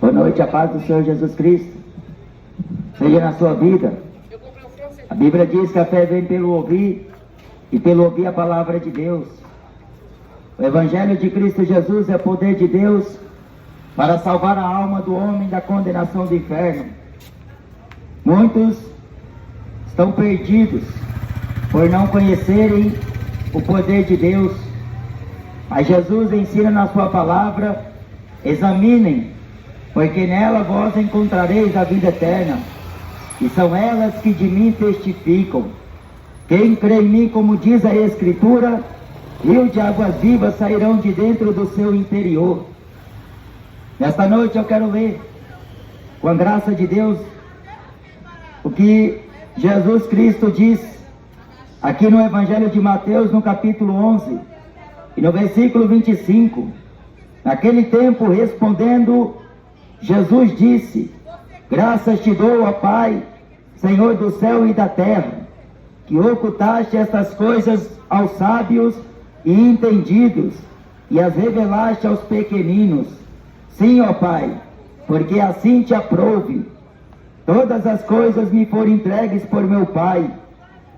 Boa noite, a paz do Senhor Jesus Cristo seja na sua vida. A Bíblia diz que a fé vem pelo ouvir, e pelo ouvir a palavra de Deus. O Evangelho de Cristo Jesus é poder de Deus para salvar a alma do homem da condenação do inferno. Muitos estão perdidos por não conhecerem o poder de Deus. Mas Jesus ensina na sua palavra: examinem, porque nela vós encontrareis a vida eterna, e são elas que de mim testificam. Quem crê em mim, como diz a Escritura, rios de águas vivas sairão de dentro do seu interior. Nesta noite eu quero ler, com a graça de Deus, o que Jesus Cristo diz aqui no Evangelho de Mateus, no capítulo 11, e no versículo 25. Naquele tempo, respondendo, Jesus disse: graças te dou, ó Pai, Senhor do céu e da terra, que ocultaste estas coisas aos sábios e entendidos, e as revelaste aos pequeninos. Sim, ó Pai, porque assim te aprouve. Todas as coisas me foram entregues por meu Pai,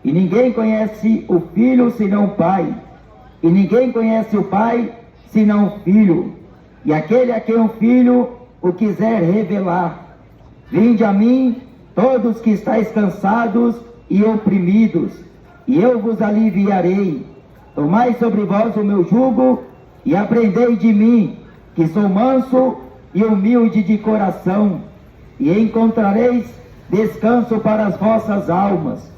e ninguém conhece o Filho senão o Pai, e ninguém conhece o Pai senão o Filho, e aquele a quem o Filho o quiser revelar. Vinde a mim, todos que estáis cansados e oprimidos, e eu vos aliviarei. Tomai sobre vós o meu jugo, e aprendei de mim, que sou manso e humilde de coração, e encontrareis descanso para as vossas almas,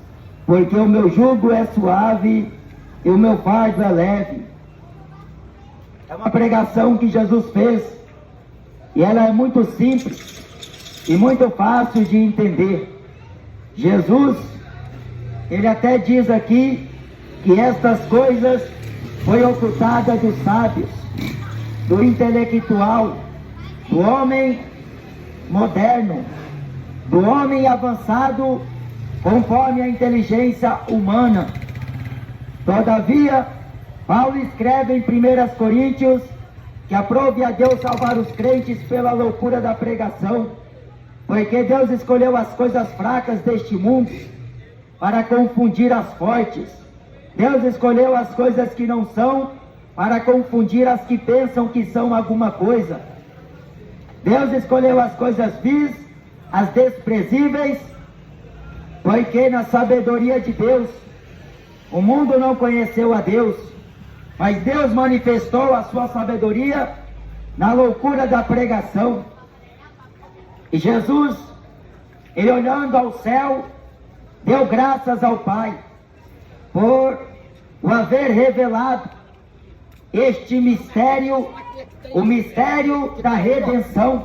porque o meu jugo é suave e o meu fardo é leve. É uma pregação que Jesus fez, e ela é muito simples e muito fácil de entender. Jesus, ele até diz aqui que estas coisas foi ocultada dos sábios, do intelectual, do homem moderno, do homem avançado conforme a inteligência humana. Todavia, Paulo escreve em 1 Coríntios que aprove a Deus salvar os crentes pela loucura da pregação, porque Deus escolheu as coisas fracas deste mundo para confundir as fortes. Deus escolheu as coisas que não são para confundir as que pensam que são alguma coisa. Deus escolheu as coisas vis, as desprezíveis, porque na sabedoria de Deus o mundo não conheceu a Deus, mas Deus manifestou a sua sabedoria na loucura da pregação. E Jesus, ele olhando ao céu, deu graças ao Pai por o haver revelado este mistério, o mistério da redenção,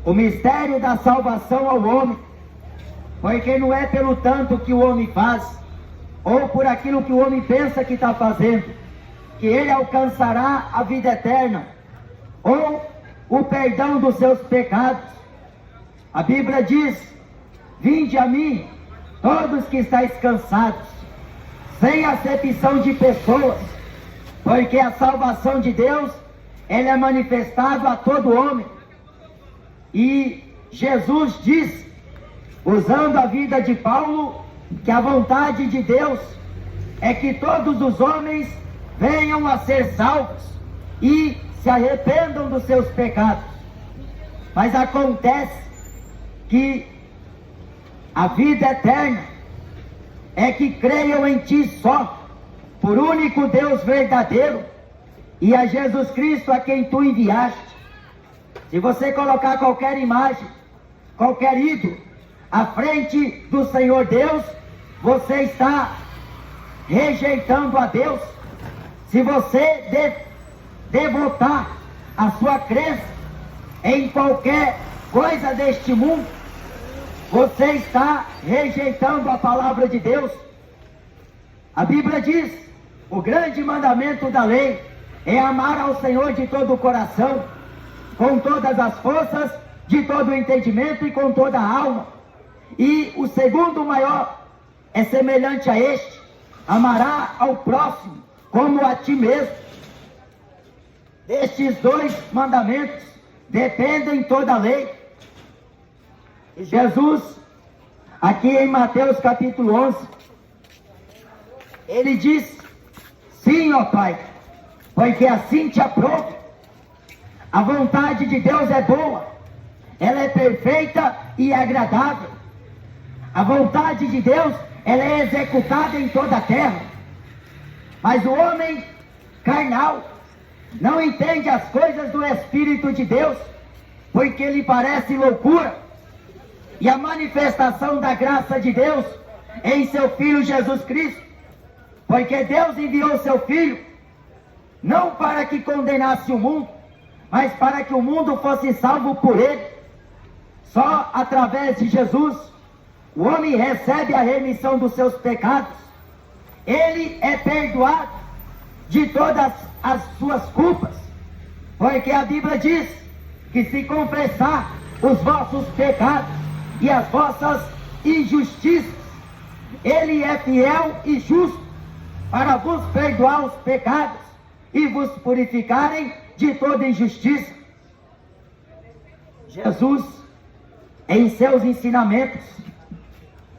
o mistério da salvação ao homem, porque não é pelo tanto que o homem faz, ou por aquilo que o homem pensa que está fazendo, que ele alcançará a vida eterna, ou o perdão dos seus pecados. A Bíblia diz: vinde a mim, todos que estáis cansados, sem acepção de pessoas, porque a salvação de Deus, ela é manifestada a todo homem. E Jesus diz, usando a vida de Paulo, que a vontade de Deus é que todos os homens venham a ser salvos e se arrependam dos seus pecados. Mas acontece que a vida eterna é que creiam em ti só, por único Deus verdadeiro, e a Jesus Cristo a quem tu enviaste. Se você colocar qualquer imagem, qualquer ídolo à frente do Senhor Deus, você está rejeitando a Deus. Se você devotar a sua crença em qualquer coisa deste mundo, você está rejeitando a palavra de Deus. A Bíblia diz: o grande mandamento da lei é amar ao Senhor de todo o coração, com todas as forças, de todo o entendimento e com toda a alma. E o segundo maior é semelhante a este: amará ao próximo como a ti mesmo. Destes dois mandamentos dependem toda a lei. E Jesus, aqui em Mateus capítulo 11, ele diz: sim, ó Pai, porque assim te aprove. A vontade de Deus é boa, ela é perfeita e agradável. A vontade de Deus, ela é executada em toda a terra. Mas o homem carnal não entende as coisas do Espírito de Deus, porque lhe parece loucura. E a manifestação da graça de Deus em seu Filho Jesus Cristo, porque Deus enviou seu Filho, não para que condenasse o mundo, mas para que o mundo fosse salvo por ele. Só através de Jesus, o homem recebe a remissão dos seus pecados. Ele é perdoado de todas as suas culpas, porque a Bíblia diz que se confessar os vossos pecados e as vossas injustiças, Ele é fiel e justo para vos perdoar os pecados e vos purificarem de toda injustiça. Jesus, em seus ensinamentos,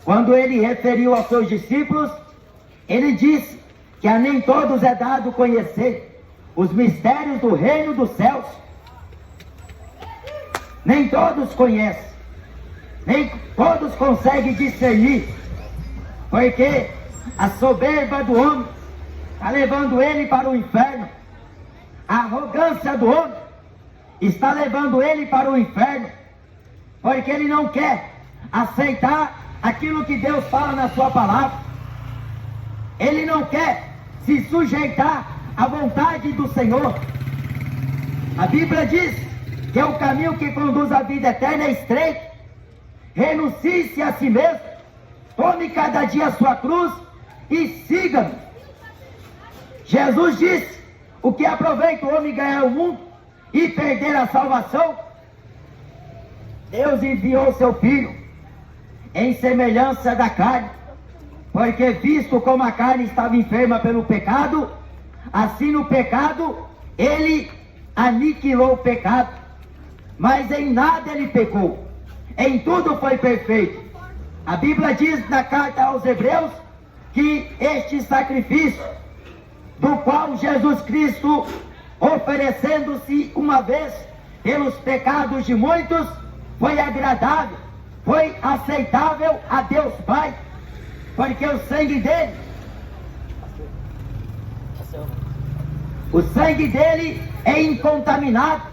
quando ele referiu aos seus discípulos, ele disse que a nem todos é dado conhecer os mistérios do reino dos céus. Nem todos conhecem, nem todos conseguem discernir, porque a soberba do homem está levando ele para o inferno. A arrogância do homem está levando ele para o inferno, porque ele não quer aceitar aquilo que Deus fala na sua palavra. Ele não quer se sujeitar à vontade do Senhor. A Bíblia diz que é o caminho que conduz à vida eterna é estreito. Renuncie-se a si mesmo, tome cada dia a sua cruz e siga-me. Jesus disse: o que aproveita o homem ganhar o mundo e perder a salvação? Deus enviou seu Filho em semelhança da carne, porque visto como a carne estava enferma pelo pecado, assim no pecado ele aniquilou o pecado. Mas em nada ele pecou, em tudo foi perfeito. A Bíblia diz na carta aos Hebreus que este sacrifício, do qual Jesus Cristo, oferecendo-se uma vez pelos pecados de muitos, foi agradável, foi aceitável a Deus Pai, porque o sangue dele é incontaminado.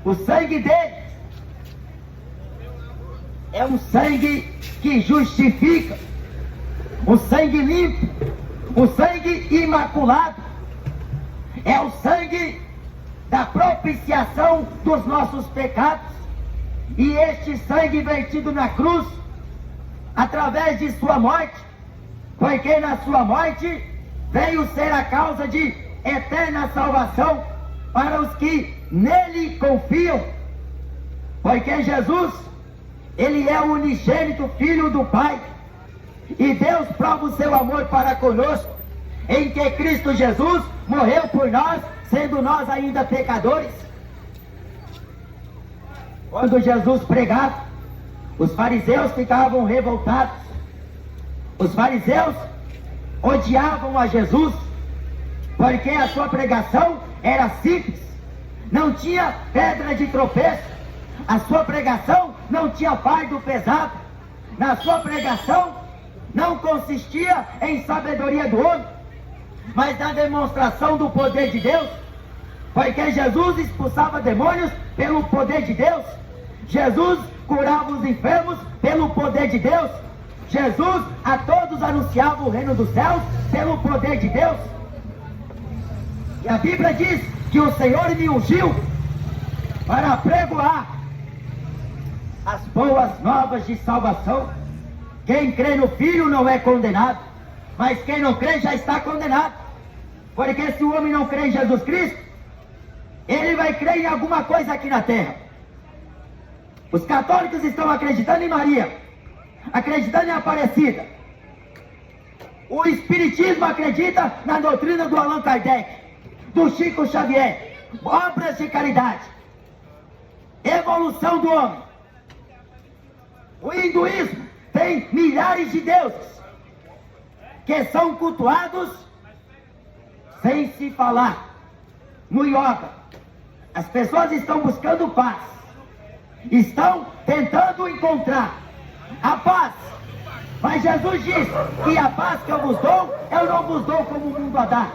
O sangue dele é um sangue que justifica, um sangue limpo, um sangue imaculado. É o sangue da propiciação dos nossos pecados. E este sangue vertido na cruz, através de sua morte, porque na sua morte veio ser a causa de eterna salvação para os que nele confiam. Porque Jesus, ele é o unigênito Filho do Pai, e Deus prova o seu amor para conosco, em que Cristo Jesus morreu por nós, sendo nós ainda pecadores. Quando Jesus pregava, os fariseus ficavam revoltados. Os fariseus odiavam a Jesus, porque a sua pregação era simples, não tinha pedra de tropeço. A sua pregação não tinha fardo pesado. Na sua pregação não consistia em sabedoria do homem, mas na demonstração do poder de Deus, porque Jesus expulsava demônios pelo poder de Deus. Jesus curava os enfermos pelo poder de Deus. Jesus a todos anunciava o reino dos céus pelo poder de Deus. E a Bíblia diz que o Senhor me ungiu para pregoar as boas novas de salvação. Quem crê no Filho não é condenado, mas quem não crê já está condenado. Porque se o homem não crê em Jesus Cristo, ele vai crer em alguma coisa aqui na terra. Os católicos estão acreditando em Maria, acreditando em Aparecida. O Espiritismo acredita na doutrina do Allan Kardec, do Chico Xavier, obras de caridade. evolução do homem. O hinduísmo tem milhares de deuses que são cultuados sem se falar. No yoga, as pessoas estão buscando paz, estão tentando encontrar a paz. Mas Jesus disse que a paz que eu vos dou, eu não vos dou como o mundo a dá.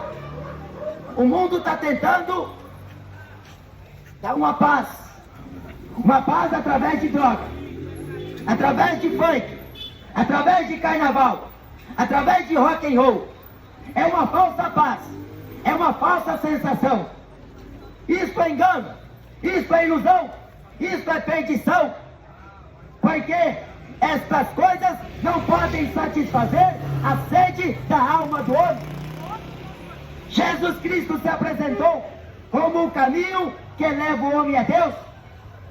O mundo está tentando dar uma paz através de droga, através de funk, através de carnaval, através de rock and roll. É uma falsa paz, é uma falsa sensação. Isso é engano, isso é ilusão, isso é perdição, porque estas coisas não podem satisfazer a sede da alma do homem. Jesus Cristo se apresentou como o caminho que leva o homem a Deus,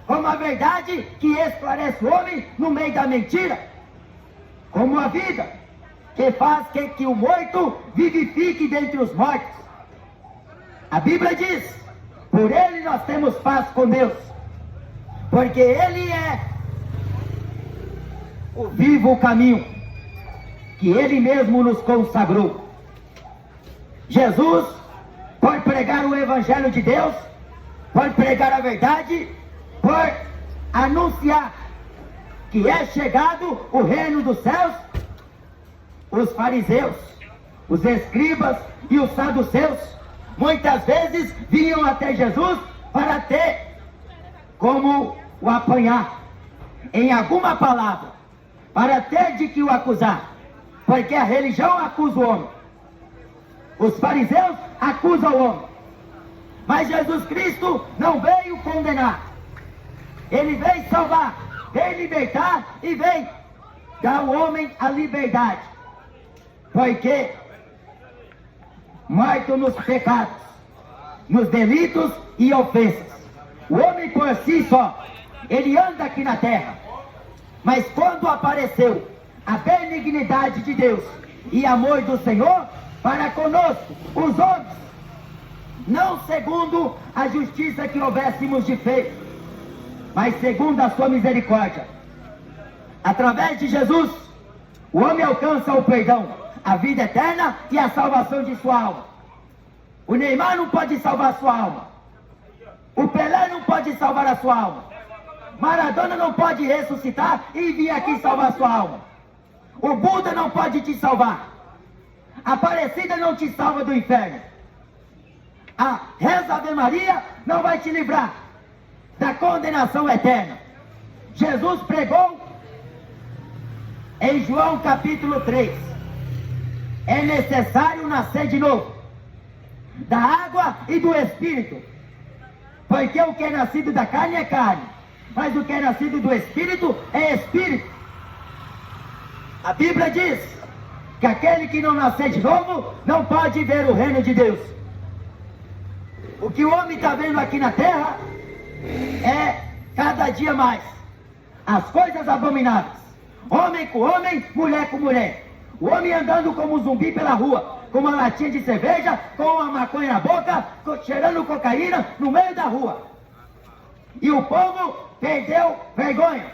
como a verdade que esclarece o homem no meio da mentira, como a vida que faz que o morto vivifique dentre os mortos. A Bíblia diz: por ele nós temos paz com Deus, porque ele é o vivo caminho que ele mesmo nos consagrou. Jesus, por pregar o Evangelho de Deus, por pregar a verdade, por anunciar que é chegado o reino dos céus, os fariseus, os escribas e os saduceus muitas vezes vinham até Jesus para ter como o apanhar em alguma palavra, para ter de que o acusar, porque a religião acusa o homem, os fariseus acusam o homem, mas Jesus Cristo não veio condenar, ele veio salvar, veio libertar e veio dar ao homem a liberdade, porque morto nos pecados, nos delitos e ofensas, o homem por si só, ele anda aqui na terra, mas quando apareceu a benignidade de Deus e amor do Senhor para conosco, os homens, não segundo a justiça que houvéssemos de feito, mas segundo a sua misericórdia, através de Jesus, o homem alcança o perdão, a vida eterna e a salvação de sua alma. O Neymar não pode salvar a sua alma, o Pelé não pode salvar a sua alma, Maradona não pode ressuscitar e vir aqui salvar a sua alma, o Buda não pode te salvar, a Aparecida não te salva do inferno, a Reza Ave Maria não vai te livrar da condenação eterna. Jesus pregou em João capítulo 3, é necessário nascer de novo, da água e do Espírito, porque o que é nascido da carne é carne, mas o que é nascido do Espírito é Espírito. A Bíblia diz que aquele que não nascer de novo não pode ver o reino de Deus. O que o homem está vendo aqui na terra é cada dia mais as coisas abomináveis, homem com homem, mulher com mulher, o homem andando como um zumbi pela rua, com uma latinha de cerveja, com uma maconha na boca, cheirando cocaína no meio da rua, e o povo perdeu vergonha.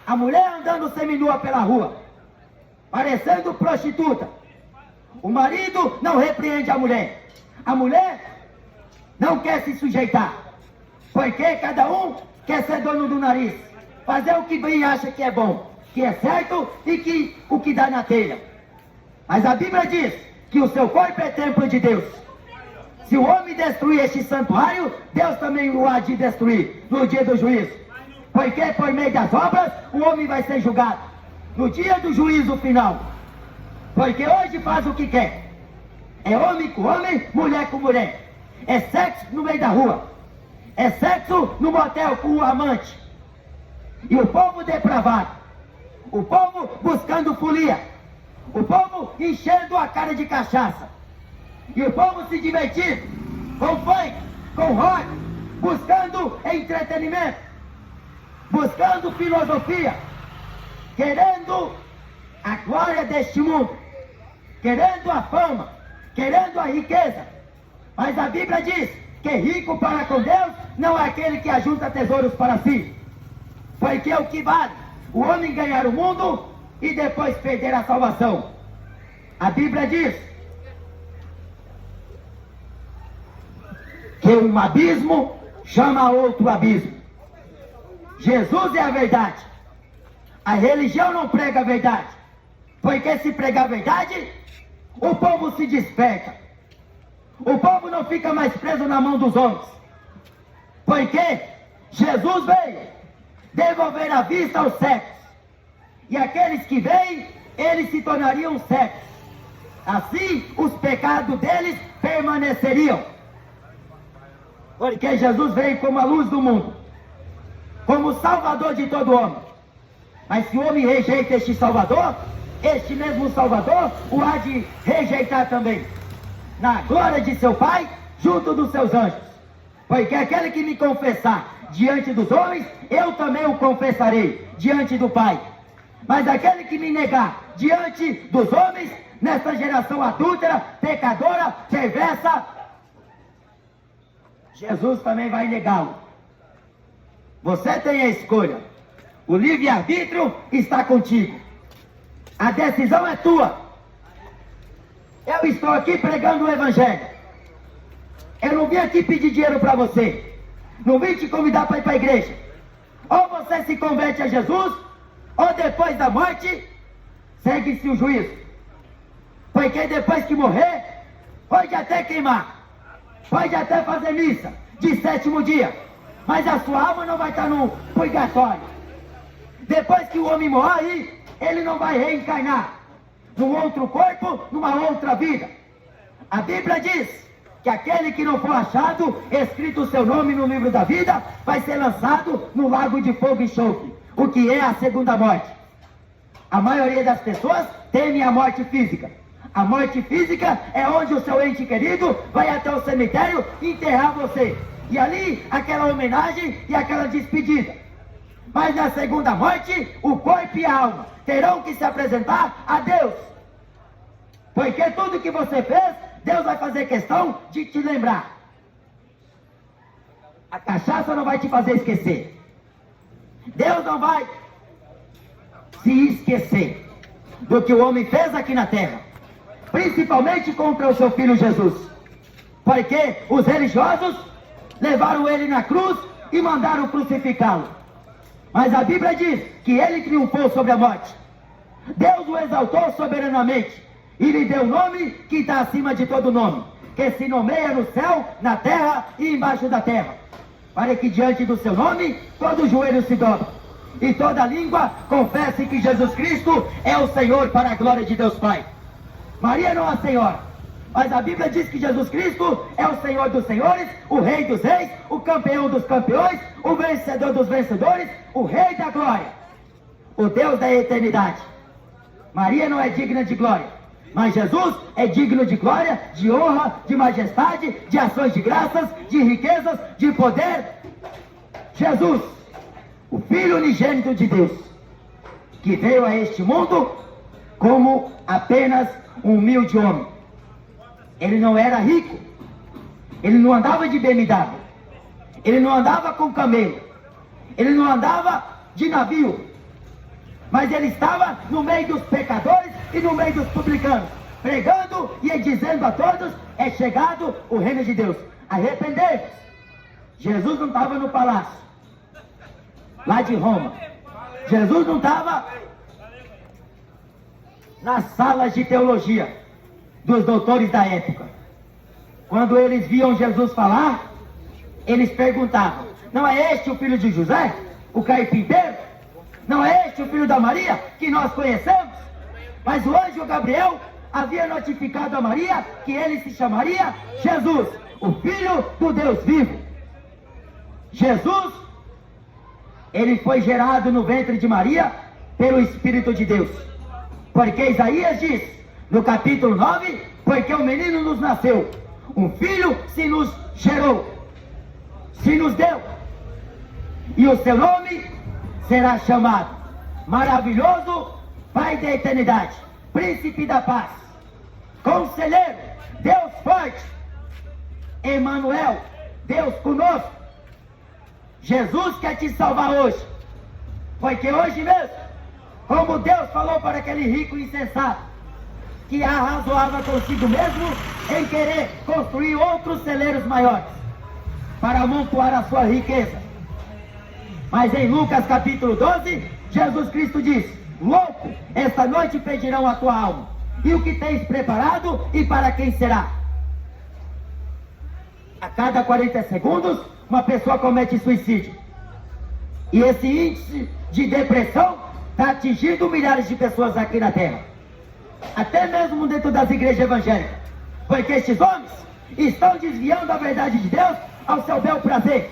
A mulher andando seminua pela rua, parecendo prostituta, o marido não repreende a mulher não quer se sujeitar, porque cada um quer ser dono do nariz, fazer o que bem acha que é bom, que é certo e que o que dá na telha. Mas a Bíblia diz que o seu corpo é templo de Deus. Se o homem destruir este santuário, Deus também o há de destruir no dia do juízo, porque por meio das obras o homem vai ser julgado no dia do juízo final, porque hoje faz o que quer, é homem com homem, mulher com mulher, é sexo no meio da rua, é sexo no motel com o amante, e o povo depravado, o povo buscando folia, o povo enchendo a cara de cachaça, e o povo se divertindo com funk, com rock, buscando entretenimento, buscando filosofia, querendo a glória deste mundo, querendo a fama, querendo a riqueza. Mas a Bíblia diz que rico para com Deus não é aquele que ajunta tesouros para si. Porque o que vale o homem ganhar o mundo e depois perder a salvação? A Bíblia diz que um abismo chama outro abismo. Jesus é a verdade. A religião não prega a verdade. Porque se pregar a verdade, o povo se desperta. O povo não fica mais preso na mão dos homens. Porque Jesus veio devolver a vista aos cegos. E aqueles que veem, eles se tornariam cegos. Assim, os pecados deles permaneceriam. Porque Jesus veio como a luz do mundo, como o Salvador de todo homem. Mas se o homem rejeita este Salvador, este mesmo Salvador o há de rejeitar também, na glória de seu Pai, junto dos seus anjos. Porque aquele que me confessar diante dos homens, eu também o confessarei diante do Pai. Mas aquele que me negar diante dos homens, nesta geração adúltera, pecadora, perversa, Jesus também vai negá-lo. Você tem a escolha. O livre-arbítrio está contigo. A decisão é tua. Eu estou aqui pregando o Evangelho. Eu não vim aqui pedir dinheiro para você. Não vim te convidar para ir para a igreja. Ou você se converte a Jesus, ou depois da morte, segue-se o juízo. Porque depois que morrer, pode até queimar. Pode até fazer missa de 7º dia. Mas a sua alma não vai estar no purgatório. Depois que o homem morre, ele não vai reencarnar num outro corpo, numa outra vida. A Bíblia diz que aquele que não for achado, escrito o seu nome no livro da vida, vai ser lançado no lago de fogo e enxofre, o que é a segunda morte. A maioria das pessoas teme a morte física. A morte física é onde o seu ente querido vai até o cemitério enterrar você. E ali, aquela homenagem e aquela despedida. Mas na segunda morte, o corpo e a alma terão que se apresentar a Deus. Porque tudo que você fez, Deus vai fazer questão de te lembrar. A cachaça não vai te fazer esquecer. Deus não vai se esquecer do que o homem fez aqui na terra. Principalmente contra o seu filho Jesus. Porque os religiosos levaram ele na cruz e mandaram crucificá-lo. Mas a Bíblia diz que ele triunfou sobre a morte. Deus o exaltou soberanamente e lhe deu o nome que está acima de todo nome, que se nomeia no céu, na terra e embaixo da terra, para que diante do seu nome todo joelho se dobre e toda língua confesse que Jesus Cristo é o Senhor, para a glória de Deus Pai. Maria não é a Senhora, mas a Bíblia diz que Jesus Cristo é o Senhor dos senhores, o Rei dos reis, o campeão dos campeões, o vencedor dos vencedores, o Rei da glória, o Deus da eternidade. Maria não é digna de glória, mas Jesus é digno de glória, de honra, de majestade, de ações de graças, de riquezas, de poder. Jesus, o Filho unigênito de Deus, que veio a este mundo como apenas um humilde homem. Ele não era rico, ele não andava de BMW, ele não andava com camelo, ele não andava de navio, mas ele estava no meio dos pecadores e no meio dos publicanos, pregando e dizendo a todos: é chegado o reino de Deus, arrependei-vos. Jesus não estava no palácio lá de Roma, Jesus não estava nas salas de teologia dos doutores da época. Quando eles viam Jesus falar, eles perguntavam: não é este o filho de José, o carpinteiro? Não é este o filho da Maria, que nós conhecemos? Mas o anjo Gabriel havia notificado a Maria que ele se chamaria Jesus, o Filho do Deus vivo. Jesus, ele foi gerado no ventre de Maria pelo Espírito de Deus. Porque Isaías diz, no capítulo 9, porque um menino nos nasceu, um filho se nos gerou, se nos deu, e o seu nome será chamado Maravilhoso, Pai da Eternidade, Príncipe da Paz, Conselheiro, Deus Forte, Emanuel, Deus conosco. Jesus quer te salvar hoje. Porque hoje mesmo, como Deus falou para aquele rico insensato, que arrazoava consigo mesmo em querer construir outros celeiros maiores, para amontoar a sua riqueza. Mas em Lucas capítulo 12, Jesus Cristo diz: louco, esta noite pedirão a tua alma. E o que tens preparado e para quem será? A cada 40 segundos, uma pessoa comete suicídio. E esse índice de depressão está atingindo milhares de pessoas aqui na Terra. Até mesmo dentro das igrejas evangélicas. Porque estes homens estão desviando a verdade de Deus ao seu bel prazer.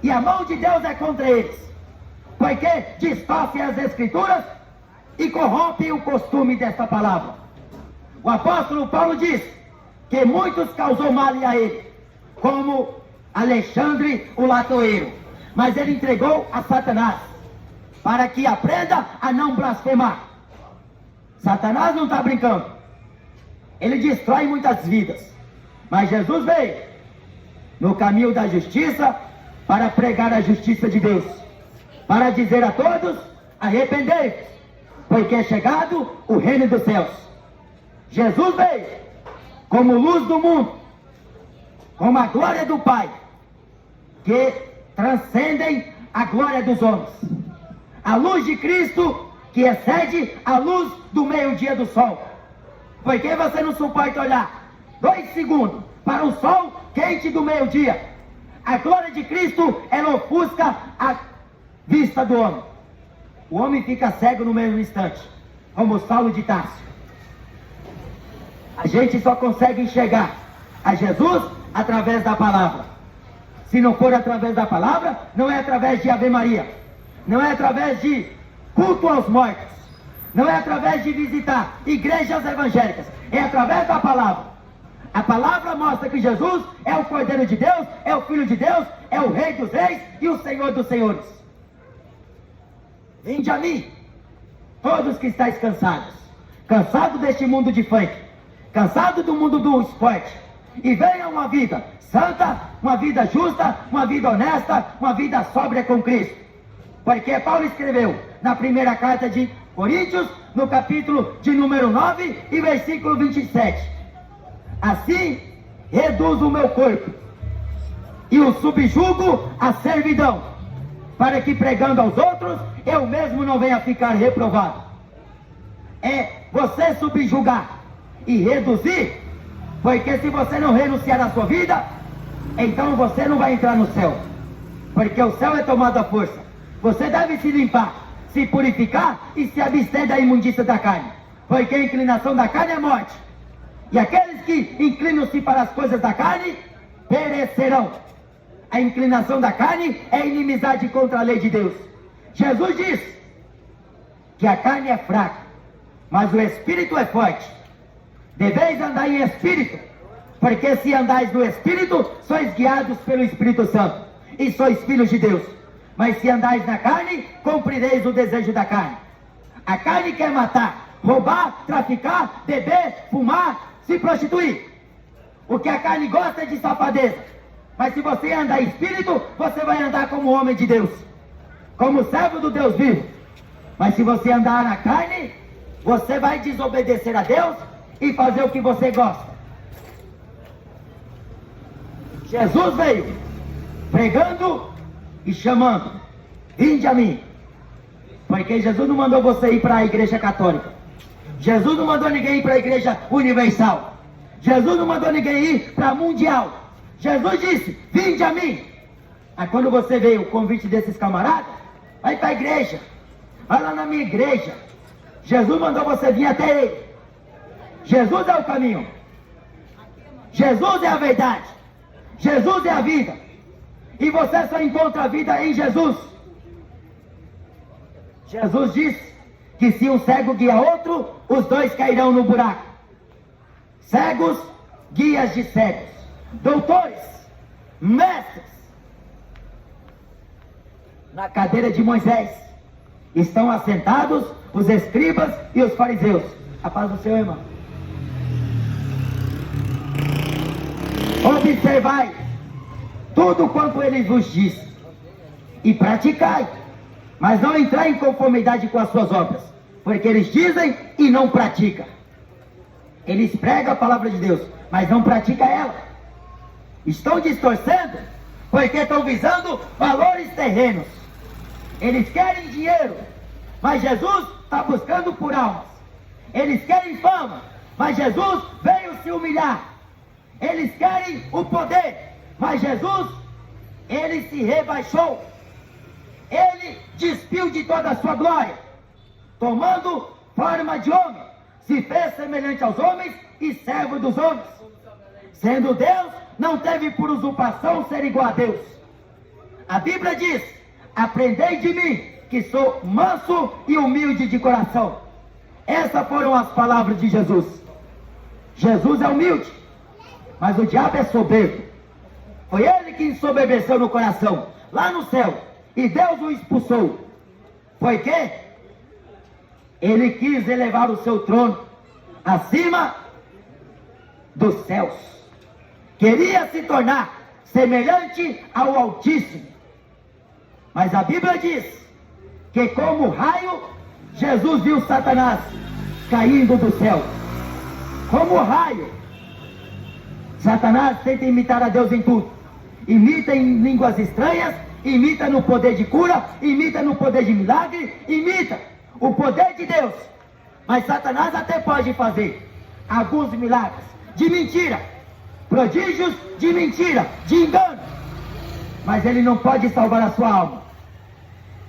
E a mão de Deus é contra eles. Porque distorcem as escrituras e corrompem o costume desta palavra. O apóstolo Paulo diz que muitos causou mal a ele, como Alexandre o latoeiro, mas ele entregou a Satanás, para que aprenda a não blasfemar. Satanás não está brincando, ele destrói muitas vidas, mas Jesus veio no caminho da justiça para pregar a justiça de Deus, para dizer a todos: arrependei-vos, porque é chegado o reino dos céus. Jesus veio como luz do mundo, como a glória do Pai, que transcendem a glória dos homens. A luz de Cristo que excede a luz do meio-dia do sol. Por que você não suporta olhar 2 segundos para o sol quente do meio-dia? A glória de Cristo, ela ofusca a vista do homem. O homem fica cego no mesmo instante, como Saulo de Tarso. A gente só consegue enxergar a Jesus através da palavra. Se não for através da palavra, não é através de Ave Maria, não é através de culto aos mortos, não é através de visitar igrejas evangélicas, é através da palavra. A palavra mostra que Jesus é o Cordeiro de Deus, é o Filho de Deus, é o Rei dos Reis e o Senhor dos Senhores. Vinde a mim, todos que estáis cansados, cansados deste mundo de funk, cansado do mundo do esporte, e venha uma vida santa, uma vida justa, uma vida honesta, uma vida sóbria com Cristo. Porque Paulo escreveu na primeira carta de Coríntios, no capítulo de número 9 e versículo 27: assim reduzo o meu corpo e o subjugo à servidão, para que pregando aos outros, eu mesmo não venha ficar reprovado. É você subjugar e reduzir, porque se você não renunciar à sua vida, então você não vai entrar no céu, porque o céu é tomado à força. Você deve se limpar, se purificar e se abster da imundícia da carne, porque a inclinação da carne é morte, e aqueles que inclinam-se para as coisas da carne perecerão. A inclinação da carne é inimizade contra a lei de Deus. Jesus diz que a carne é fraca, mas o espírito é forte. Deveis andar em espírito, porque se andais no espírito, sois guiados pelo Espírito Santo, e sois filhos de Deus. Mas se andais na carne, cumprireis o desejo da carne. A carne quer matar, roubar, traficar, beber, fumar, se prostituir. O que a carne gosta é de safadeza. Mas se você andar em espírito, você vai andar como homem de Deus, como servo do Deus vivo. Mas se você andar na carne, você vai desobedecer a Deus e fazer o que você gosta. Jesus veio pregando e chamando: vinde a mim. Porque Jesus não mandou você ir para a igreja católica, Jesus não mandou ninguém ir para a igreja universal, Jesus não mandou ninguém ir para a mundial. Jesus disse: vinde a mim. Aí quando você veio o convite desses camaradas, vai para a igreja, vai lá na minha igreja. Jesus mandou você vir até ele. Jesus é o caminho, Jesus é a verdade, Jesus é a vida, e você só encontra a vida em Jesus. Jesus disse que se um cego guia outro, os dois cairão no buraco. Cegos, guias de cegos, doutores, mestres. Na cadeira de Moisés estão assentados os escribas e os fariseus. A paz do Senhor, irmão. Observai tudo quanto ele vos diz, e praticai, mas não entrai em conformidade com as suas obras, porque eles dizem e não praticam. Eles pregam a palavra de Deus, mas não praticam ela. Estão distorcendo, porque estão visando valores terrenos. Eles querem dinheiro, mas Jesus está buscando por almas. Eles querem fama, mas Jesus veio se humilhar. Eles querem o poder, mas Jesus, ele se rebaixou. Ele despiu de toda a sua glória, tomando forma de homem, se fez semelhante aos homens e servo dos homens. Sendo Deus, não teve por usurpação ser igual a Deus. A Bíblia diz: aprendei de mim, que sou manso e humilde de coração. Essas foram as palavras de Jesus. Jesus é humilde, mas o diabo é soberbo. Foi ele que ensoberbeceu no coração, lá no céu, e Deus o expulsou. Foi que ele quis elevar o seu trono acima dos céus. Queria se tornar semelhante ao Altíssimo. Mas a Bíblia diz que como raio, Jesus viu Satanás caindo do céu. Como raio, Satanás tenta imitar a Deus em tudo. Imita em línguas estranhas, imita no poder de cura, imita no poder de milagre, imita o poder de Deus. Mas Satanás até pode fazer alguns milagres de mentira, prodígios de mentira, de engano, mas ele não pode salvar a sua alma,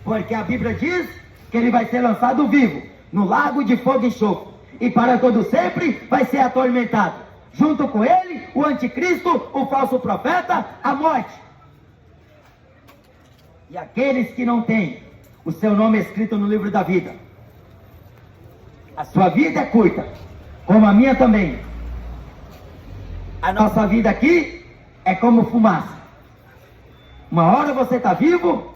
porque a Bíblia diz que ele vai ser lançado vivo no lago de fogo e enxofre, e para todo sempre vai ser atormentado. Junto com ele, o anticristo, o falso profeta, a morte. E aqueles que não têm o seu nome escrito no livro da vida, a sua vida é curta, como a minha também. A nossa vida aqui é como fumaça. Uma hora você está vivo,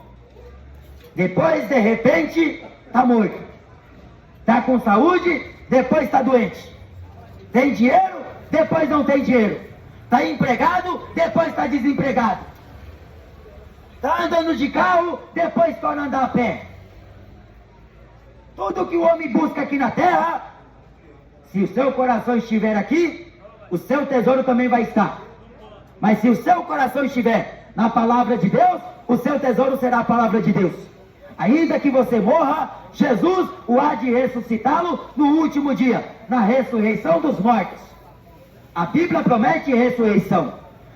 depois de repente está morto. Está com saúde, depois está doente. Tem dinheiro, depois não tem dinheiro. Está empregado, depois está desempregado. Está andando de carro, depois torna a andar a pé. Tudo que o homem busca aqui na terra, se o seu coração estiver aqui, o seu tesouro também vai estar. Mas se o seu coração estiver na palavra de Deus, o seu tesouro será a palavra de Deus. Ainda que você morra, Jesus o há de ressuscitá-lo no último dia, na ressurreição dos mortos. A Bíblia promete ressurreição.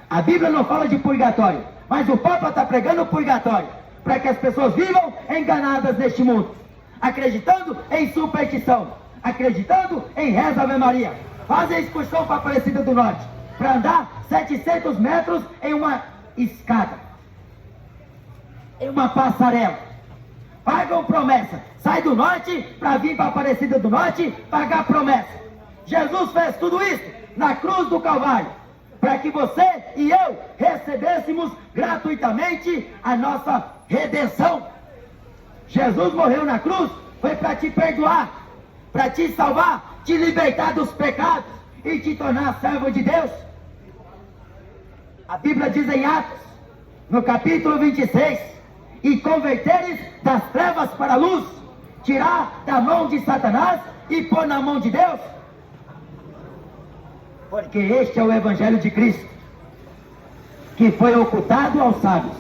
A Bíblia não fala de purgatório, mas o Papa está pregando purgatório, para que as pessoas vivam enganadas neste mundo, acreditando em superstição, acreditando em reza Ave Maria. Fazem a excursão para a Aparecida do Norte, para andar 700 metros em uma escada, em uma passarela. Pagam promessa, sai do norte para vir para a Aparecida do Norte pagar promessa. Jesus fez tudo isso na cruz do Calvário, para que você e eu recebêssemos gratuitamente a nossa redenção. Jesus morreu na cruz, foi para te perdoar, para te salvar, te libertar dos pecados e te tornar servo de Deus. A Bíblia diz em Atos, no capítulo 26, e converteres das trevas para a luz, tirar da mão de Satanás e pôr na mão de Deus. Porque este é o Evangelho de Cristo, que foi ocultado aos sábios.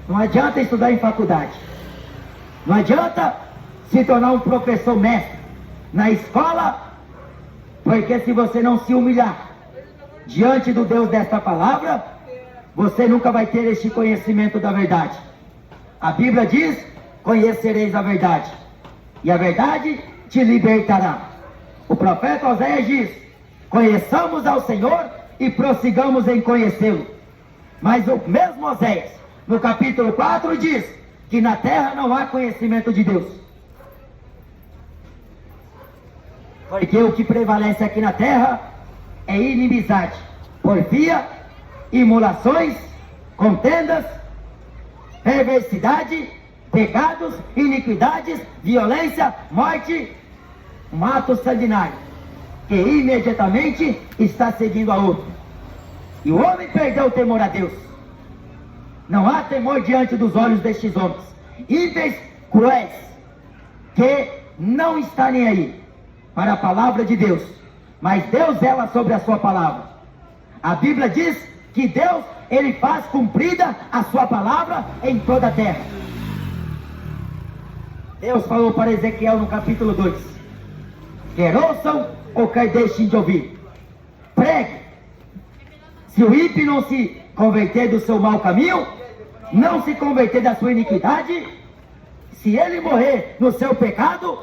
Não adianta estudar em faculdade, não adianta se tornar um professor mestre na escola, porque se você não se humilhar diante do Deus desta palavra, você nunca vai ter este conhecimento da verdade. A Bíblia diz: conhecereis a verdade, e a verdade te libertará. O profeta Oséias diz: conheçamos ao Senhor e prossigamos em conhecê-lo. Mas o mesmo Oséias, no capítulo 4, diz que na terra não há conhecimento de Deus. Porque o que prevalece aqui na terra é inimizade, porfia, imolações, contendas, perversidade, pecados, iniquidades, violência, morte, um ato sanguinário, que imediatamente está seguindo a outro. E o homem perdeu o temor a Deus. Não há temor diante dos olhos destes homens ímpios, cruéis, que não está nem aí para a palavra de Deus, mas Deus zela sobre a sua palavra. A Bíblia diz que Deus, Ele faz cumprida a sua palavra em toda a terra. Deus falou para Ezequiel no capítulo 2, quer ouçam ou quer deixem de ouvir, pregue. Se o ímpio não se converter do seu mau caminho, não se converter da sua iniquidade, se ele morrer no seu pecado,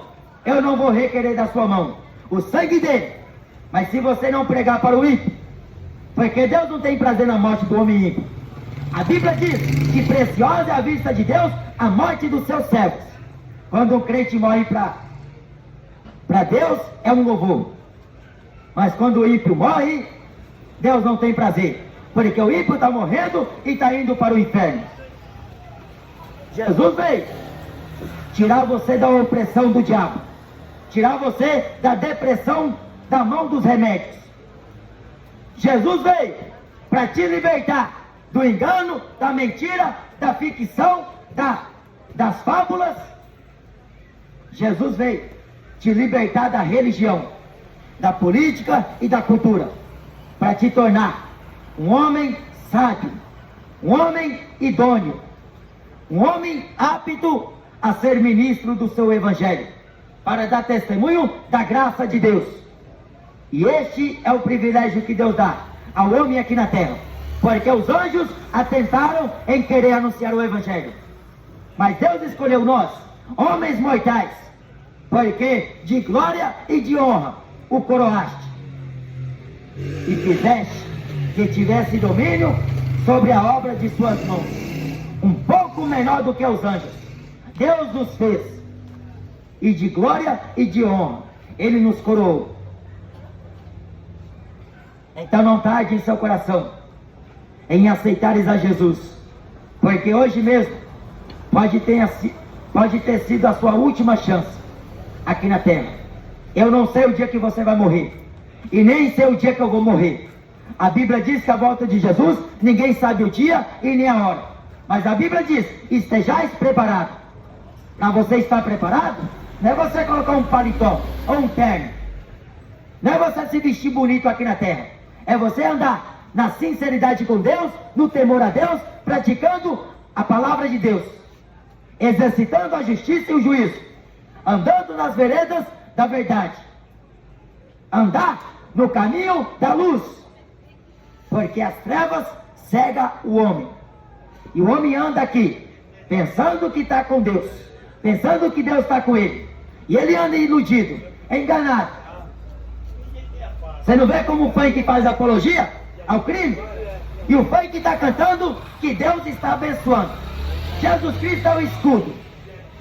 eu não vou requerer da sua mão o sangue dele. Mas se você não pregar para o ímpio, porque Deus não tem prazer na morte do homem ímpio. A Bíblia diz que preciosa é a vista de Deus a morte dos seus servos. Quando um crente morre para Deus, é um louvor. Mas quando o ímpio morre, Deus não tem prazer, porque o ímpio está morrendo e está indo para o inferno. Jesus veio tirar você da opressão do diabo, tirar você da depressão da mão dos remédios. Jesus veio para te libertar do engano, da mentira, da ficção, das fábulas. Jesus veio te libertar da religião, da política e da cultura, para te tornar um homem sábio, um homem idôneo, um homem apto a ser ministro do seu evangelho, para dar testemunho da graça de Deus. E este é o privilégio que Deus dá ao homem aqui na terra, porque os anjos atentaram em querer anunciar o evangelho, mas Deus escolheu nós, homens mortais, porque de glória e de honra o coroaste, e fizeste que tivesse domínio sobre a obra de suas mãos, um pouco menor do que os anjos. Deus nos fez, e de glória e de honra Ele nos coroou. Então não tarde em seu coração em aceitares a Jesus, porque hoje mesmo pode ter sido a sua última chance aqui na terra. Eu não sei o dia que você vai morrer, e nem sei o dia que eu vou morrer. A Bíblia diz que a volta de Jesus, ninguém sabe o dia e nem a hora, mas a Bíblia diz, estejais preparados. Para você estar preparado, não é você colocar um paletó ou um terno, não é você se vestir bonito aqui na terra, é você andar na sinceridade com Deus, no temor a Deus, praticando a palavra de Deus, exercitando a justiça e o juízo, andando nas veredas da verdade, andar no caminho da luz, porque as trevas cegam o homem, e o homem anda aqui pensando que está com Deus, pensando que Deus está com ele, e ele anda iludido, enganado. Você não vê como o funk faz apologia ao crime? E o funk está cantando que Deus está abençoando. Jesus Cristo é o escudo,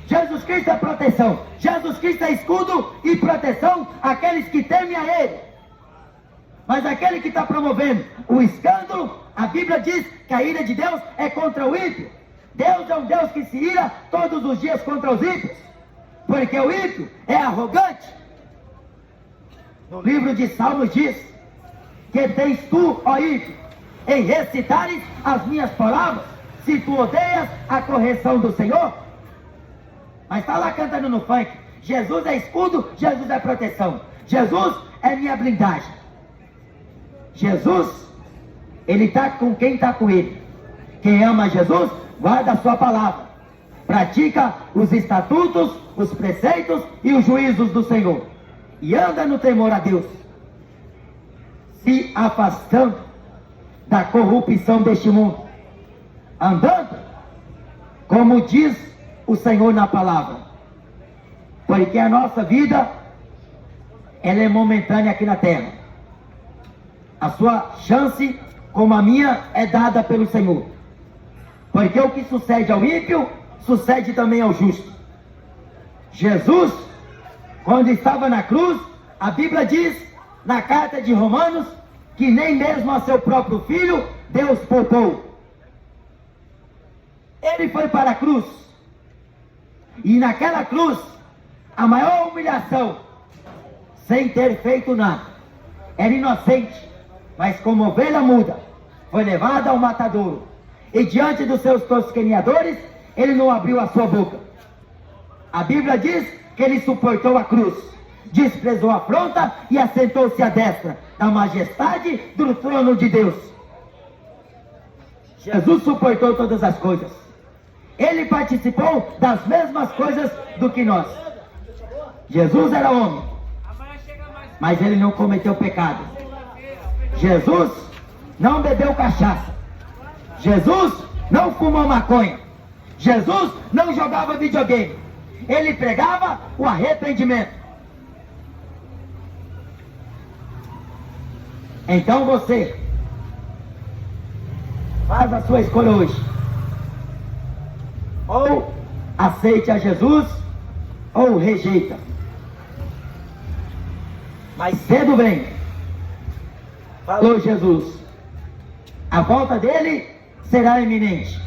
Jesus Cristo é proteção, Jesus Cristo é escudo e proteção àqueles que temem a Ele. Mas aquele que está promovendo o escândalo, a Bíblia diz que a ira de Deus é contra o ímpio. Deus é um Deus que se ira todos os dias contra os ímpios, porque o ímpio é arrogante. No livro de Salmos diz, que tens tu, ó ímpio, em recitares as minhas palavras, se tu odeias a correção do Senhor? Mas está lá cantando no funk, Jesus é escudo, Jesus é proteção, Jesus é minha blindagem. Jesus, Ele está com quem está com Ele. Quem ama Jesus, guarda a sua palavra, pratica os estatutos, os preceitos e os juízos do Senhor, e anda no temor a Deus, se afastando da corrupção deste mundo, andando como diz o Senhor na palavra, porque a nossa vida, ela é momentânea aqui na terra. A sua chance, como a minha, é dada pelo Senhor, porque o que sucede ao ímpio, sucede também ao justo. Jesus, quando estava na cruz, a Bíblia diz, na carta de Romanos, que nem mesmo a seu próprio filho, Deus poupou. Ele foi para a cruz, e naquela cruz, a maior humilhação, sem ter feito nada, era inocente, mas como ovelha muda, foi levado ao matadouro. E diante dos seus tosqueneadores, ele não abriu a sua boca. A Bíblia diz que ele suportou a cruz, desprezou a afronta e assentou-se à destra da majestade do trono de Deus. Jesus suportou todas as coisas. Ele participou das mesmas coisas do que nós. Jesus era homem, mas ele não cometeu pecado. Jesus não bebeu cachaça. Jesus não fumou maconha. Jesus não jogava videogame. Ele pregava o arrependimento. Então você faz a sua escolha hoje. Ou aceite a Jesus, ou rejeita. Mas cedo vem, falou Jesus, a volta dele será iminente.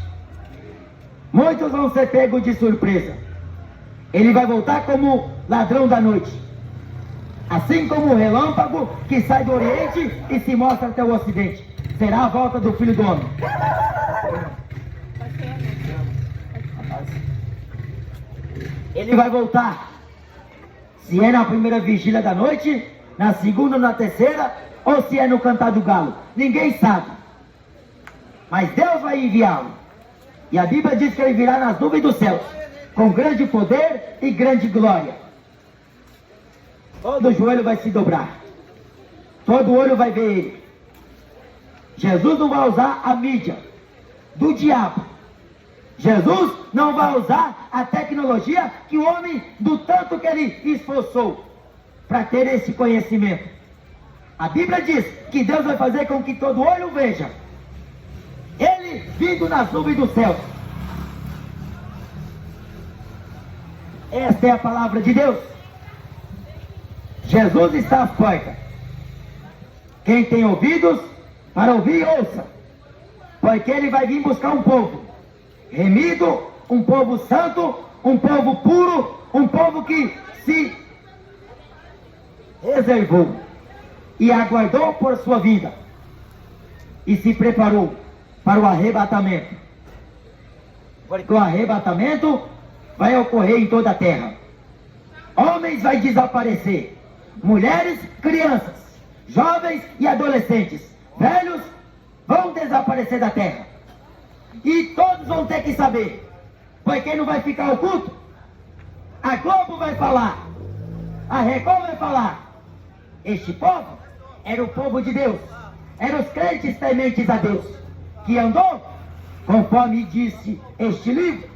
Muitos vão ser pegos de surpresa. Ele vai voltar como ladrão da noite, assim como o relâmpago que sai do Oriente e se mostra até o Ocidente. Será a volta do Filho do Homem. Ele vai voltar. Se é na primeira vigília da noite, na segunda ou na terceira, ou se é no cantar do galo, ninguém sabe. Mas Deus vai enviá-lo. E a Bíblia diz que ele virá nas nuvens dos céus, com grande poder e grande glória. Todo joelho vai se dobrar, todo olho vai ver ele. Jesus não vai usar a mídia do diabo. Jesus não vai usar a tecnologia que o homem, do tanto que ele esforçou para ter esse conhecimento. A Bíblia diz que Deus vai fazer com que todo olho veja ele vindo nas nuvens do céu. Esta é a palavra de Deus. Jesus está às portas. Quem tem ouvidos para ouvir, ouça. Porque ele vai vir buscar um povo remido, um povo santo, um povo puro, um povo que se reservou e aguardou por sua vida e se preparou para o arrebatamento. Porque o arrebatamento vai ocorrer em toda a terra. Homens vai desaparecer, mulheres, crianças, jovens e adolescentes, velhos vão desaparecer da terra. E todos vão ter que saber, porque não vai ficar oculto. A Globo vai falar, a Record vai falar. Este povo era o povo de Deus, eram os crentes tementes a Deus, que andou conforme disse este livro.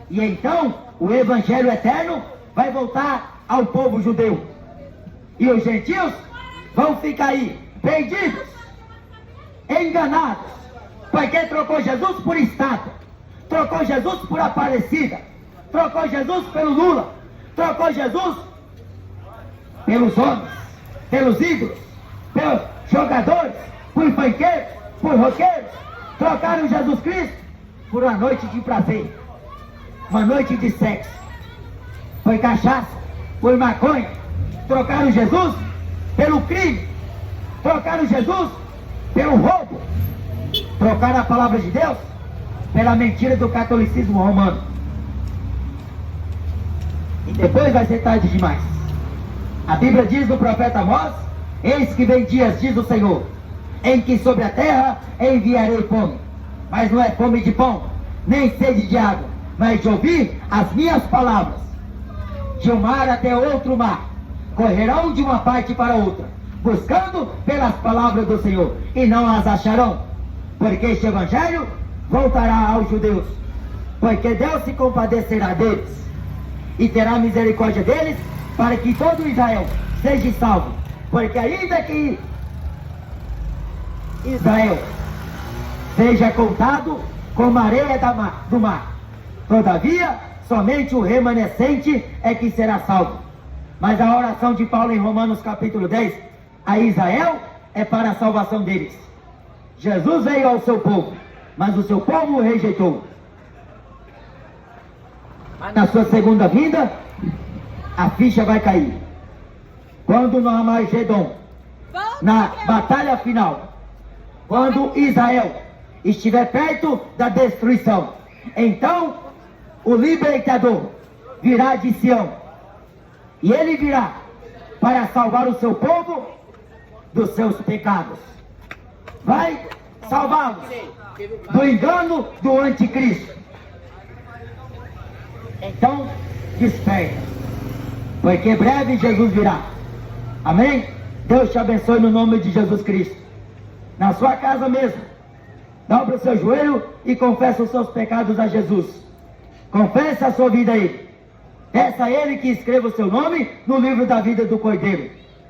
E então o Evangelho eterno vai voltar ao povo judeu. E os gentios vão ficar aí, perdidos, enganados, porque trocou Jesus por estátua, trocou Jesus por Aparecida, trocou Jesus pelo Lula, trocou Jesus pelos homens, pelos ídolos, pelos jogadores, por funkeeiros, por roqueiros. Trocaram Jesus Cristo por uma noite de prazer, uma noite de sexo, foi cachaça, foi maconha. Trocaram Jesus pelo crime, trocaram Jesus pelo roubo, trocaram a palavra de Deus pela mentira do catolicismo romano. E depois vai ser tarde demais. A Bíblia diz no profeta Amós: eis que vem dias, diz o Senhor, em que sobre a terra enviarei fome, mas não é fome de pão, nem sede de água, mas de ouvir as minhas palavras. De um mar até outro mar, correrão de uma parte para outra, buscando pelas palavras do Senhor, e não as acharão, porque este Evangelho voltará aos judeus, porque Deus se compadecerá deles, e terá misericórdia deles, para que todo Israel seja salvo, porque ainda que Israel seja contado como a areia do mar, todavia somente o remanescente é que será salvo. Mas a oração de Paulo em Romanos capítulo 10, a Israel é para a salvação deles. Jesus veio ao seu povo, mas o seu povo o rejeitou. Mas na sua segunda vinda, a ficha vai cair. Quando no Armagedon, na batalha final, quando Israel estiver perto da destruição, então o libertador virá de Sião, e ele virá para salvar o seu povo dos seus pecados. Vai salvá-los do engano do anticristo. Então, desperta, porque breve Jesus virá. Amém? Deus te abençoe no nome de Jesus Cristo. Na sua casa mesmo, dobra o seu joelho e confessa os seus pecados a Jesus. Confessa a sua vida a Ele. Peça a Ele que escreva o seu nome no livro da vida do Cordeiro,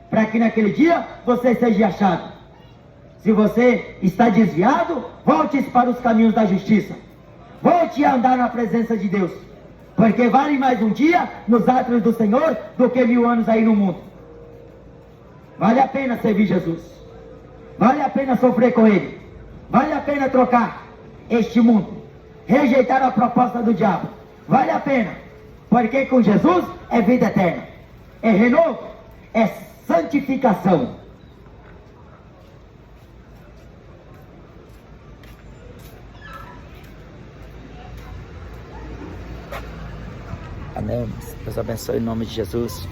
para que naquele dia você seja achado. Se você está desviado, volte para os caminhos da justiça. Volte a andar na presença de Deus, porque vale mais um dia nos átrios do Senhor do que 1000 anos aí no mundo. Vale a pena servir Jesus. Vale a pena sofrer com Ele. Vale a pena trocar este mundo, rejeitar a proposta do diabo. Vale a pena, porque com Jesus é vida eterna, é renovo, é santificação. Amém. Deus abençoe em nome de Jesus.